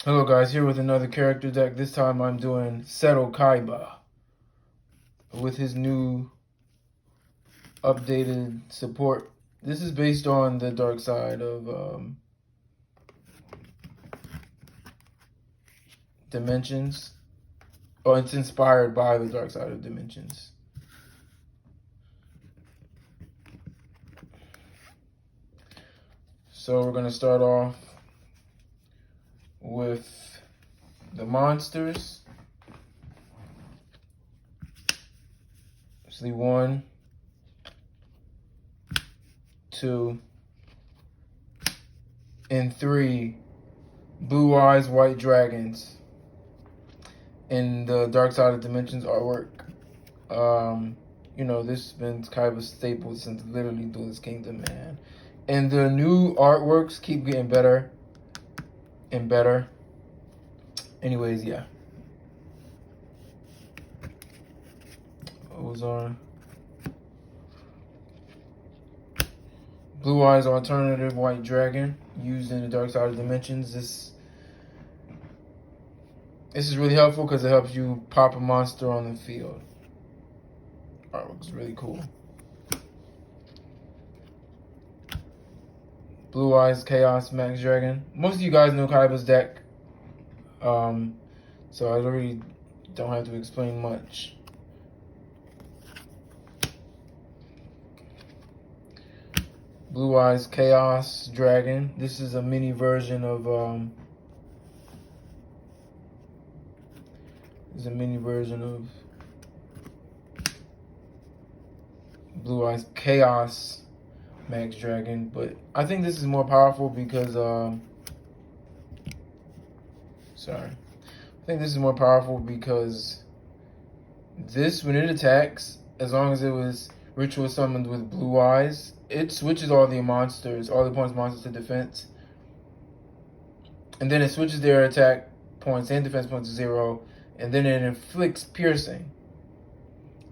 Hello guys, here with another character deck. This time I'm doing Seto Kaiba with his new updated support. This is based on the dark side of Dimensions. Oh, it's inspired by the dark side of Dimensions. So we're going to start off with the monsters. Actually, 1, 2, and 3 blue eyes, white dragons in the dark side of Dimensions artwork. You know, this has been Kaiba's staple since literally Duelist Kingdom, man. And the new artworks keep getting better and better. Anyways, yeah. What was on? Blue Eyes Alternative White Dragon used in the Dark Side of Dimensions. This is really helpful because it helps you pop a monster on the field. Artwork is really cool. Blue Eyes Chaos Max Dragon. Most of you guys know Kaiba's deck, so I really don't have to explain much. Blue Eyes Chaos Dragon. This is a mini version of Blue Eyes Chaos Max Dragon, but I think this is more powerful because I think this is more powerful because this, when it attacks, as long as it was ritual summoned with blue eyes, it switches all the monsters, all the points monsters to defense. And then it switches their attack points and defense points to 0, and then it inflicts piercing.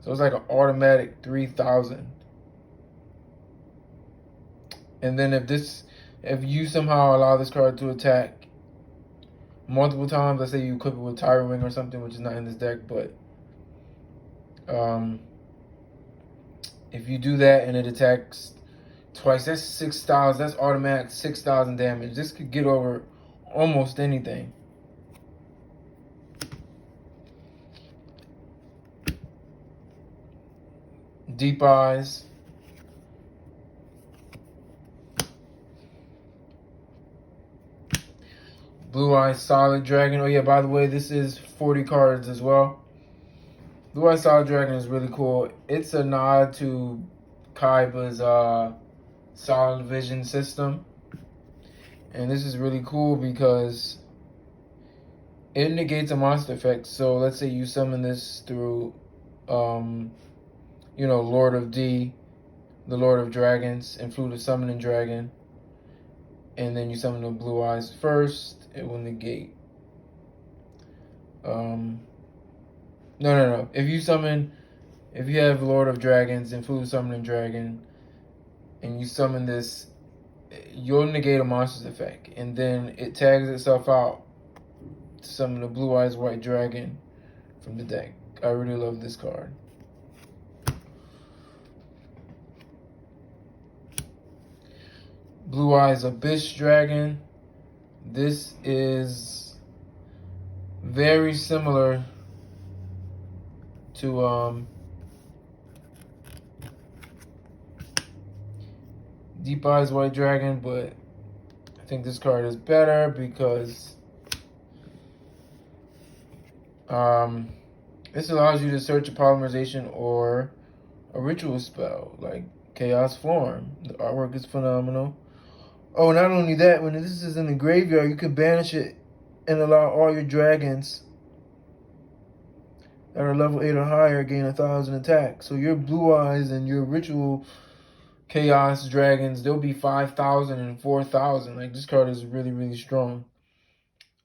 So it's like an automatic 3,000. And then if you somehow allow this card to attack multiple times, let's say you equip it with Tyrant Wing or something, which is not in this deck, but if you do that and it attacks twice, that's 6,000. That's automatic 6,000 damage. This could get over almost anything. Deep Eyes. Blue Eyes Solid Dragon. Oh yeah, by the way, this is 40 cards as well. Blue Eyes Solid Dragon is really cool. It's a nod to Kaiba's Solid Vision system. And this is really cool because it negates a monster effect. So let's say you summon this through, you know, Lord of D, the Lord of Dragons, and Flute of Summoning Dragon. And then you summon the Blue Eyes first, it will negate. No. If you have Lord of Dragons and Flute of Summoning Dragon, and you summon this, you'll negate a monster's effect. And then it tags itself out to summon the Blue Eyes White Dragon from the deck. I really love this card. Blue Eyes Abyss Dragon. This is very similar to Deep Eyes White Dragon, but I think this card is better because this allows you to search a polymerization or a ritual spell like Chaos Form. The artwork is phenomenal. Oh, not only that, when this is in the graveyard, you can banish it and allow all your dragons that are level 8 or higher gain 1,000 attack. So your Blue Eyes and your ritual Chaos Dragons, they'll be 5,000 and 4,000. Like, this card is really, really strong.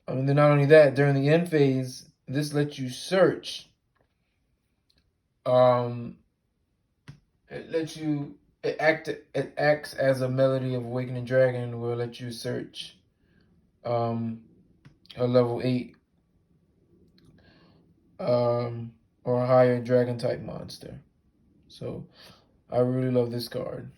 And then not only that, during the end phase, this lets you search. It acts as a Melody of Awakening Dragon, where it lets you search a level 8 or a higher dragon type monster. So I really love this card.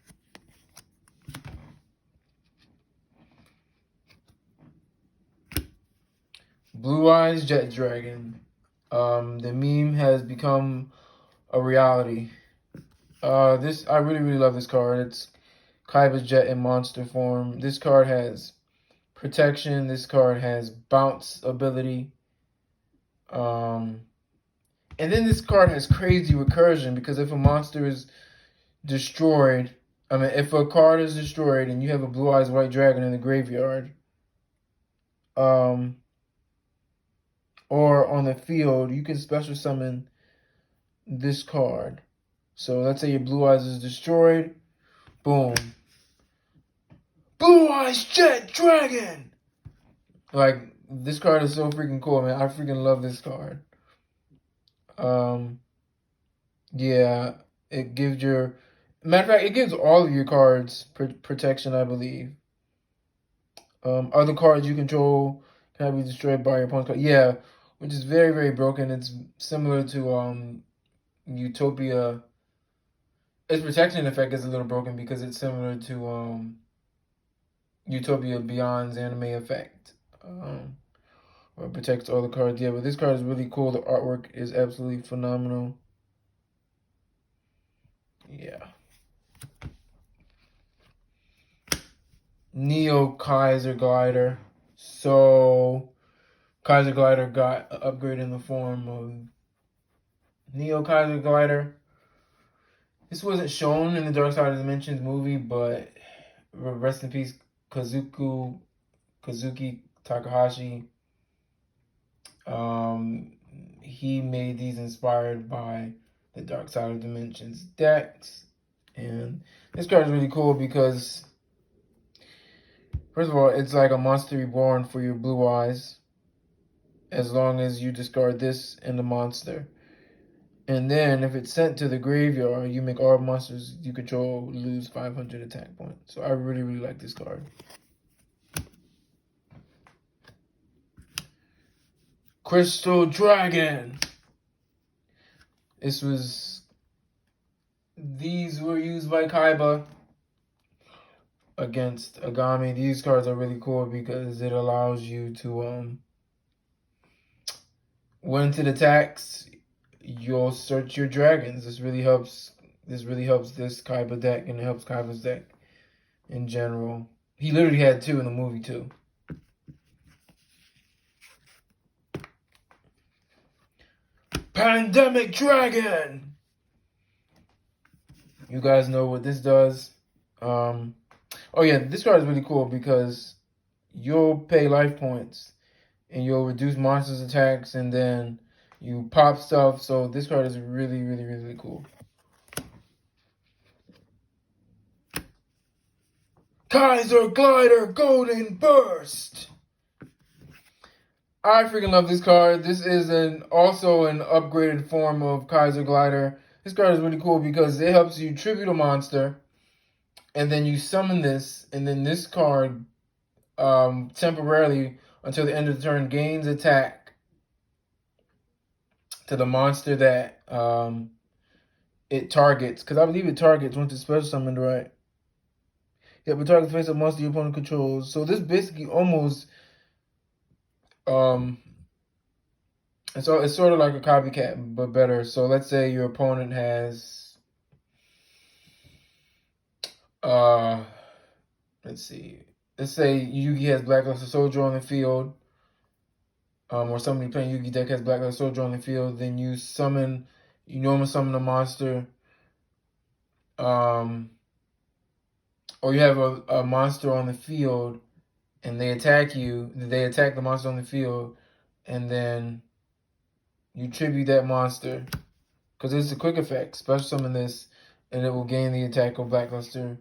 Blue Eyes Jet Dragon. The meme has become a reality. This I really love this card. It's Kaiba's Jet in monster form. This card has protection. This card has bounce ability. And then this card has crazy recursion because if a monster is destroyed, if a card is destroyed and you have a Blue Eyes White Dragon in the graveyard, or on the field, you can special summon this card. So let's say your Blue Eyes is destroyed. Boom. Blue Eyes Jet Dragon! Like, this card is so freaking cool, man. I freaking love this card. Yeah, it gives your... Matter of fact, it gives all of your cards protection, I believe. Other cards you control can be destroyed by your opponent's card. Yeah, which is very broken. It's similar to Utopia. Its protection effect is a little broken because it's similar to Utopia Beyond's anime effect. Or protects all the cards. Yeah, but this card is really cool. The artwork is absolutely phenomenal. Yeah. Neo Kaiser Glider. So Kaiser Glider got an upgrade in the form of Neo Kaiser Glider. This wasn't shown in the Dark Side of the Dimensions movie, but rest in peace, Kazuki Takahashi. He made these inspired by the Dark Side of Dimensions decks. And this card is really cool because, first of all, it's like a monster reborn for your Blue Eyes, as long as you discard this and the monster. And then, if it's sent to the graveyard, you make all monsters you control lose 500 attack points. So I really like this card. Crystal Dragon. These were used by Kaiba against Agami. These cards are really cool because it allows you to when it attacks, you'll search your dragons. This really helps this Kaiba deck, and it helps Kaiba's deck in general. He literally had 2 in the movie too. Pandemic Dragon! You guys know what this does. Oh yeah, this card is really cool because you'll pay life points and you'll reduce monsters' attacks, and then you pop stuff. So this card is really cool. Kaiser Glider Golden Burst! I freaking love this card. This is also an upgraded form of Kaiser Glider. This card is really cool because it helps you tribute a monster, and then you summon this, and then this card temporarily until the end of the turn gains attack to the monster that it targets. Because I believe it targets once it's special summoned, right? Yeah, but targets face a monster your opponent controls. So this basically almost it's sort of like a copycat, but better. So let's say your opponent has let's see. Let's say Yugi has Blackluster Soldier on the field. Or somebody playing Yugi deck has Blackluster Soldier on the field, then you normally summon a monster. Or you have a monster on the field and they attack the monster on the field, and then you tribute that monster because it's a quick effect. Special summon this, and it will gain the attack of Blackluster.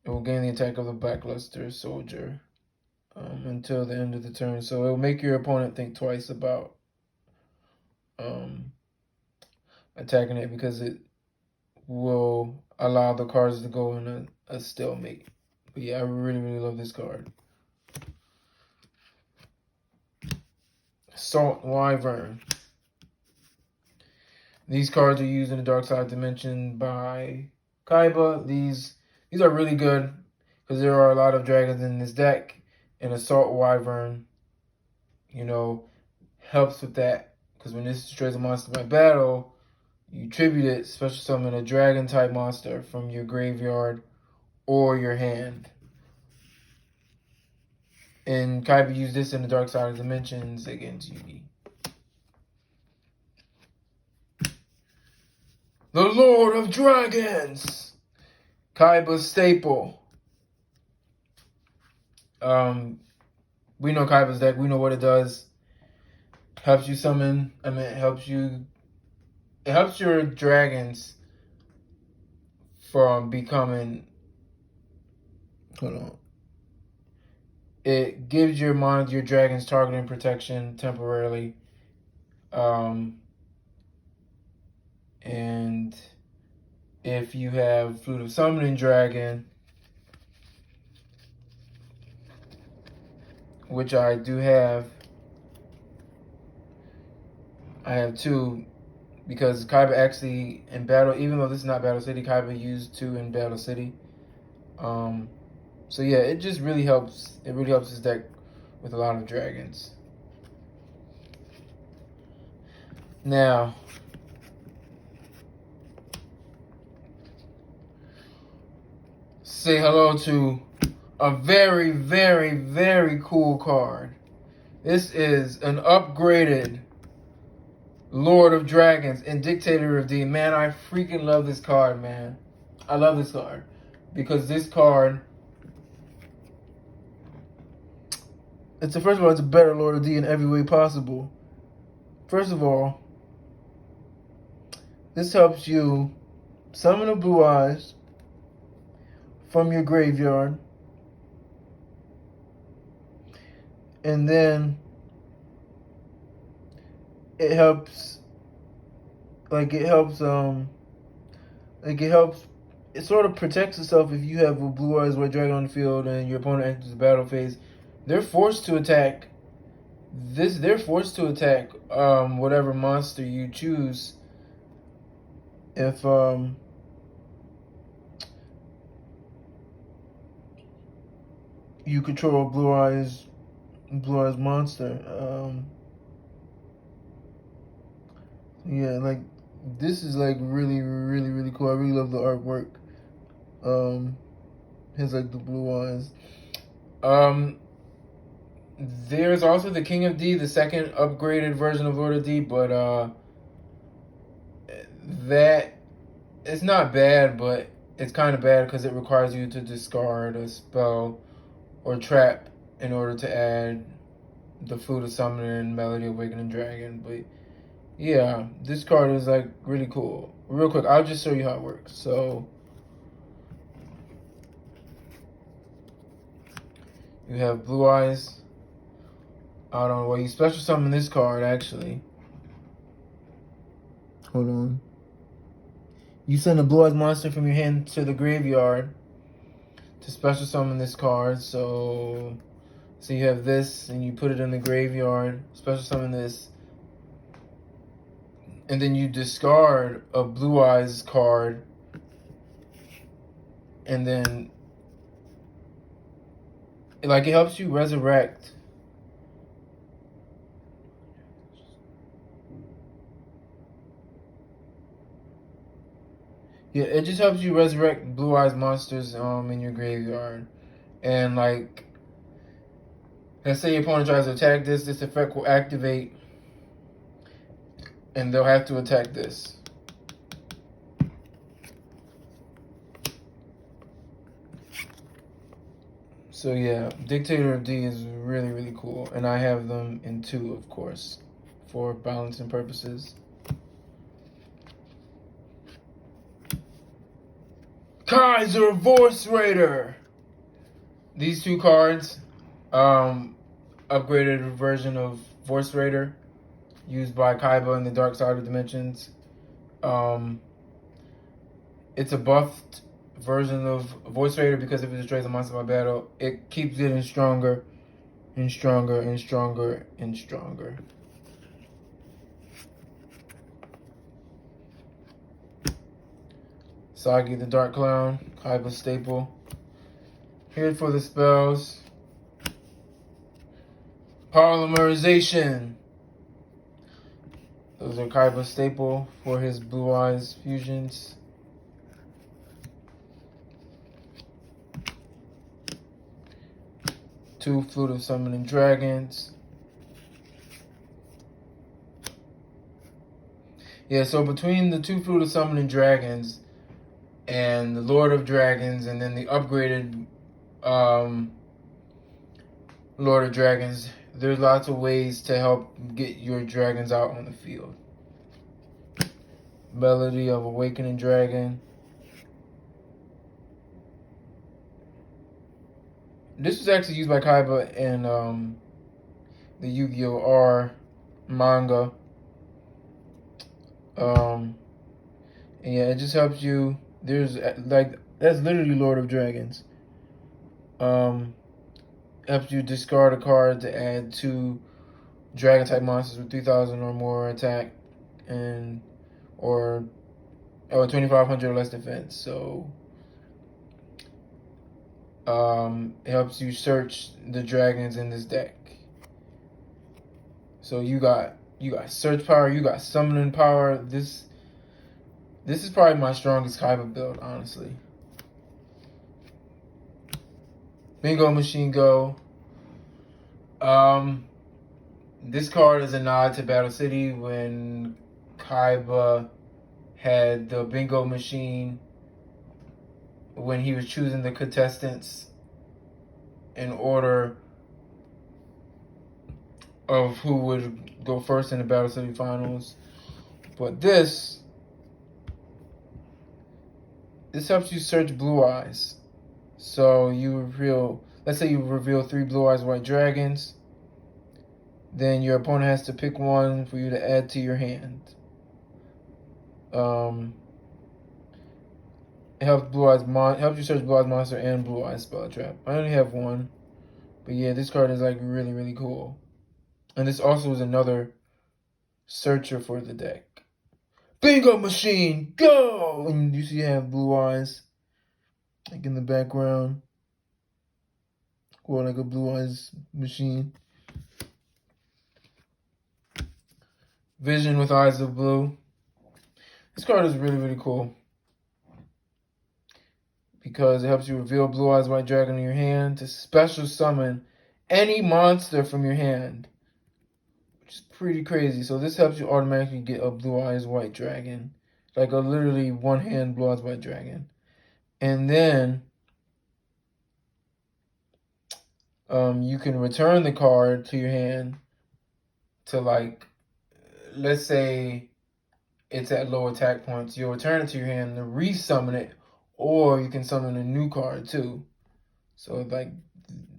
It will gain the attack of the Blackluster Soldier until the end of the turn. So it will make your opponent think twice about attacking it because it will allow the cards to go in a stalemate. But yeah, I really love this card. Salt Wyvern. These cards are used in the Dark Side Dimension by Kaiba. These are really good because there are a lot of dragons in this deck, and Assault Wyvern, you know, helps with that. Because when this destroys a monster by battle, you tribute it, special summon a dragon type monster from your graveyard or your hand. And Kaiba used this in the Dark Side of Dimensions against Yugi. The Lord of Dragons! Kaiba's staple. We know Kaiba's deck. We know what it does. Helps you summon. It helps your dragons from becoming. Hold on. It gives your dragons targeting protection temporarily. And if you have Flute of Summoning Dragon, which I do have, I have 2, because Kaiba actually in battle, even though this is not Battle City, Kaiba used 2 in Battle City. So yeah, it just really helps. It really helps his deck with a lot of dragons. Now, say hello to a very, very, very cool card. This is an upgraded Lord of Dragons and Dictator of D. Man, I freaking love this card, man. I love this card because this card, first of all, it's a better Lord of D in every way possible. First of all, this helps you summon a Blue Eyes from your graveyard, and then it helps. It sort of protects itself if you have a Blue Eyes White Dragon on the field and your opponent enters the battle phase. They're forced to attack. They're forced to attack whatever monster you choose. If you control a Blue Eyes monster. Yeah, like this is like really, really, really cool. I really love the artwork. Has like the blue eyes. There's also the King of D, the second upgraded version of Lord of D, but that it's not bad, but it's kind of bad because it requires you to discard a spell or trap in order to add the Flute of Summoning, Melody Awakening Dragon. But yeah, this card is like really cool. Real quick, I'll just show you how it works. So you have Blue Eyes. I don't know. Well, you special summon this card actually. Hold on. You send a Blue Eyes monster from your hand to the graveyard to special summon this card. So you have this, and you put it in the graveyard. Special summon this, and then you discard a Blue Eyes card, and then it helps you resurrect. Yeah, it just helps you resurrect Blue Eyes monsters in your graveyard. And let's say your opponent tries to attack this effect will activate, and they'll have to attack this. So yeah, Dictator of D is really, really cool. And I have them in 2, of course, for balancing purposes. Kaiser Voice Raider. These 2 cards, upgraded version of Voice Raider, used by Kaiba in the Dark Side of Dimensions. It's a buffed version of Voice Raider because if it destroys a monster by battle, it keeps getting stronger and stronger and stronger and stronger. Sagi the Dark Clown, Kaiba staple. Here for the spells. Polymerization. Those are Kaiba staple for his Blue Eyes fusions. Two Flute of Summoning Dragons. Yeah, so between the two Flute of Summoning Dragons and the Lord of Dragons, and then the upgraded Lord of Dragons, there's lots of ways to help get your dragons out on the field. Melody of Awakening Dragon. This was actually used by Kaiba in the Yu-Gi-Oh! R manga. And yeah, it just helps you. There's like, that's literally Lord of Dragons. Helps you discard a card to add 2 dragon type monsters with 3,000 or more attack and or 2,500 or less defense. So it helps you search the dragons in this deck. So you got search power, you got summoning power. This is probably my strongest Kaiba build, honestly. Bingo Machine Go. This card is a nod to Battle City when Kaiba had the bingo machine when he was choosing the contestants in order of who would go first in the Battle City finals. But this helps you search Blue Eyes. So you reveal, let's say you reveal 3 Blue Eyes White Dragons. Then your opponent has to pick one for you to add to your hand. It helps helps you search Blue Eyes Monster and Blue Eyes Spell Trap. I only have one, but yeah, this card is like really, really cool. And this also is another searcher for the deck. Bingo Machine, go! And you see you have Blue Eyes, like in the background. Or like a Blue Eyes machine. Vision with Eyes of Blue. This card is really, really cool because it helps you reveal Blue Eyes White Dragon in your hand to special summon any monster from your hand, which is pretty crazy. So this helps you automatically get a Blue Eyes White Dragon, like a literally one-hand Blue Eyes White Dragon. And then you can return the card to your hand to, like, let's say it's at low attack points. You'll return it to your hand to resummon it, or you can summon a new card too. So like,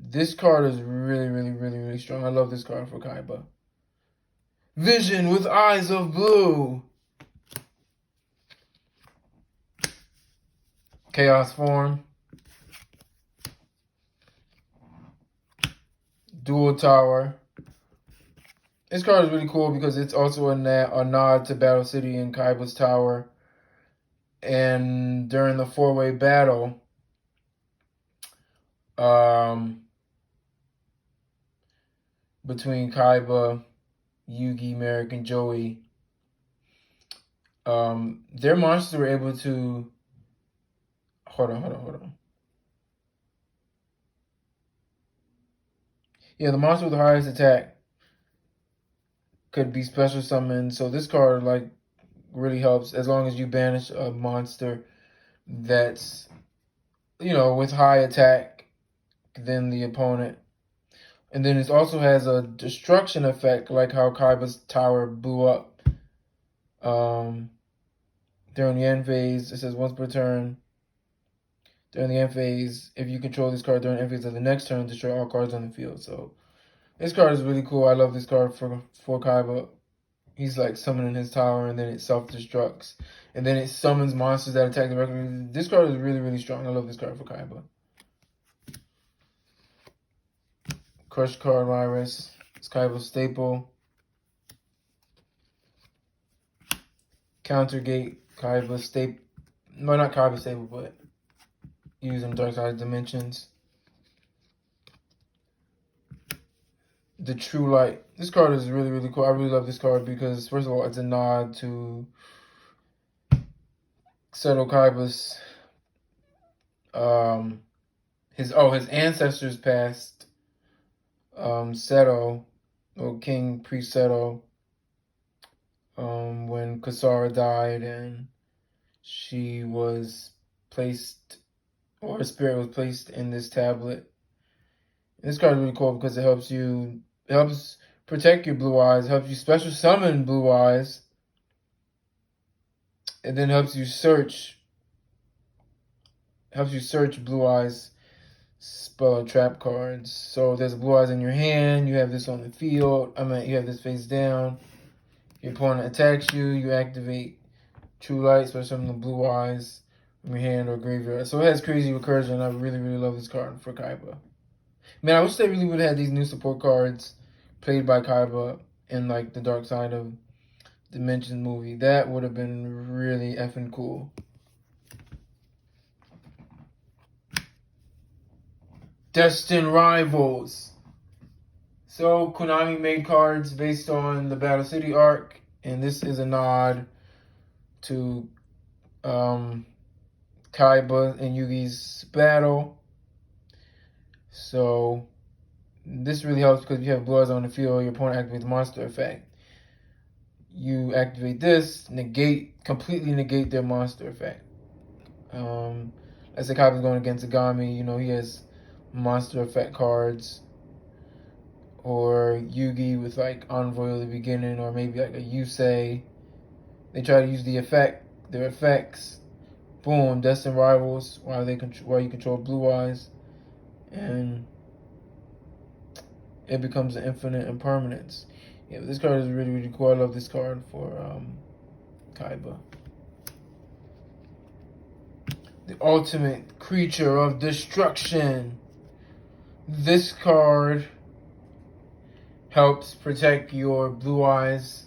this card is really, really, really, really strong. I love this card for Kaiba. Vision with Eyes of Blue. Chaos Form. Dual Tower. This card is really cool because it's also a nod to Battle City and Kaiba's Tower. And during the 4-way battle, between Kaiba, Yugi, Merrick, and Joey, their monsters were able to... Hold on. Yeah, the monster with the highest attack could be special summoned. So this card, like, really helps as long as you banish a monster that's, you know, with high attack than the opponent. And then it also has a destruction effect, like how Kaiba's tower blew up during the end phase. It says once per turn. During the end phase, if you control this card during the end phase of the next turn, destroy all cards on the field. So this card is really cool. I love this card for Kaiba. He's like summoning his tower and then it self-destructs. And then it summons monsters that attack directly. This card is really, really strong. I love this card for Kaiba. Crush Card Virus. It's Kaiba's staple. Countergate, Kaiba's staple. No, not Kaiba stable, but using Dark Side Dimensions. The True Light. This card is really, really cool. I really love this card because, first of all, it's a nod to Seto Kaiba's, his ancestors passed, Seto, or King Priest Seto, when Kasara died and she was placed, or her spirit was placed in this tablet. And this card is really cool because it helps protect your blue eyes, helps you special summon blue eyes, and then helps you search blue eyes spell trap cards. So there's blue eyes in your hand, you have this on the field, you have this face down, your opponent attacks you, you activate True Light, special summon the blue eyes from your hand or graveyard. So it has crazy recursion. I really, really love this card for Kaiba. Man, I wish they really would have had these new support cards played by Kaiba in like the Dark Side of Dimension movie. That would have been really effing cool. Destined Rivals. So Konami made cards based on the Battle City arc, and this is a nod to Kaiba and Yugi's battle. So this really helps because if you have blue eyes on the field, your opponent activates the monster effect. You activate this, completely negate their monster effect. Let's say Kaiba's going against Agami, he has monster effect cards. Or Yugi with like Envoy at the beginning, or maybe like a Yusei. They try to use their effects. Boom, Destined Rivals while you control blue eyes. And it becomes an infinite impermanence. Yeah, but this card is really, really cool. I love this card for Kaiba. The Ultimate Creature of Destruction. This card helps protect your blue eyes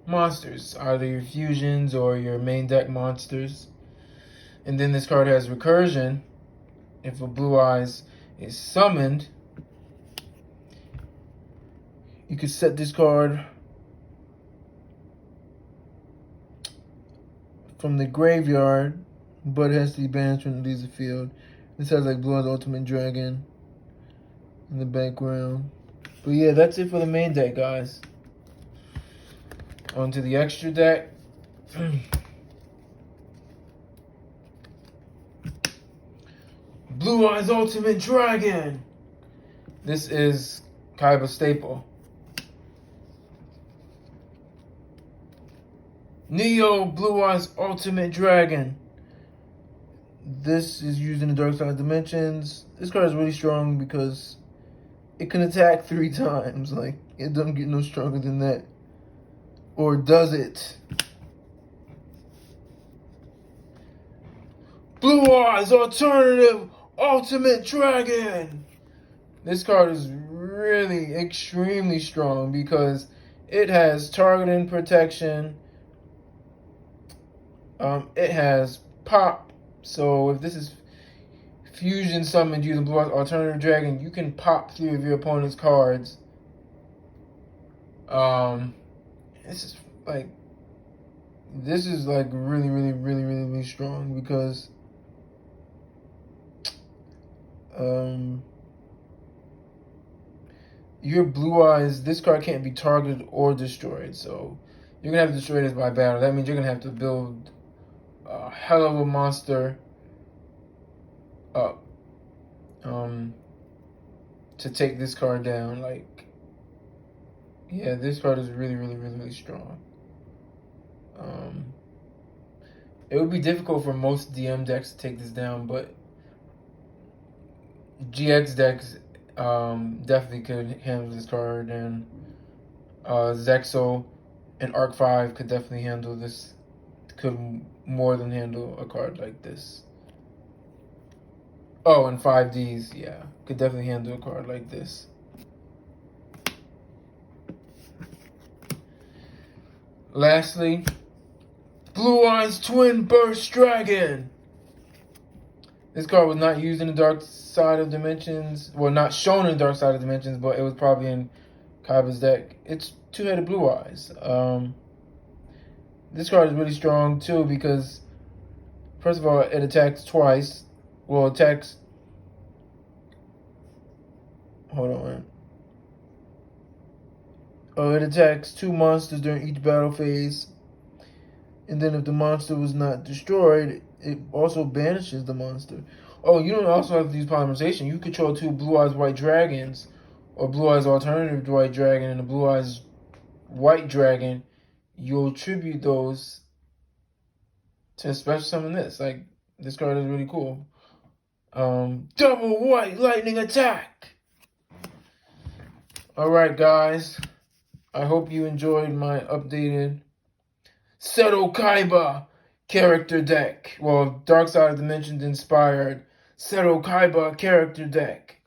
monsters, either your fusions or your main deck monsters. And then this card has recursion. If a blue eyes is summoned, you can set this card from the graveyard, but it has to be banished when it leaves the field. This has like Blue Eyes Ultimate Dragon in the background. But yeah, that's it for the main deck, guys. On to the extra deck. Blue Eyes Ultimate Dragon. This is Kaiba staple. Neo Blue Eyes Ultimate Dragon. This is used in the Dark Side Dimensions. This card is really strong because it can attack 3 times. Like, it doesn't get no stronger than that. Or does it? Blue Eyes Alternative Ultimate Dragon. This card is really extremely strong because it has targeting protection. It has pop. So if this is fusion summoned using Blue Eyes Alternative Dragon, you can pop 3 of your opponent's cards. This is like really, really, really, really, really strong because your blue eyes, this card can't be targeted or destroyed. So you're gonna have to destroy this by battle. That means you're gonna have to build a hell of a monster up to take this card down. Like, yeah, this card is really, really, really, really strong. It would be difficult for most DM decks to take this down, but GX decks definitely could handle this card, and Zexo and Arc 5 could definitely handle this, could more than handle a card like this. Oh, and 5Ds, yeah, could definitely handle a card like this. Lastly, Blue Eyes Twin Burst Dragon. This card was not used in the Dark Side of Dimensions. Well, not shown in the Dark Side of Dimensions, but it was probably in Kaiba's deck. It's two-headed Blue Eyes. This card is really strong, too, because, first of all, it attacks twice. Well, it attacks... Hold on. It attacks 2 monsters during each battle phase. And then if the monster was not destroyed, it also banishes the monster. Oh, you don't also have to use polymerization. You control 2 Blue Eyes White Dragons, or Blue Eyes Alternative White Dragon, and a Blue Eyes White Dragon. You'll attribute those to special summon this. Like, this card is really cool. Double White Lightning Attack! Alright, guys. I hope you enjoyed my updated Seto Kaiba character deck. Well, Dark Side of Dimensions inspired Seto Kaiba character deck.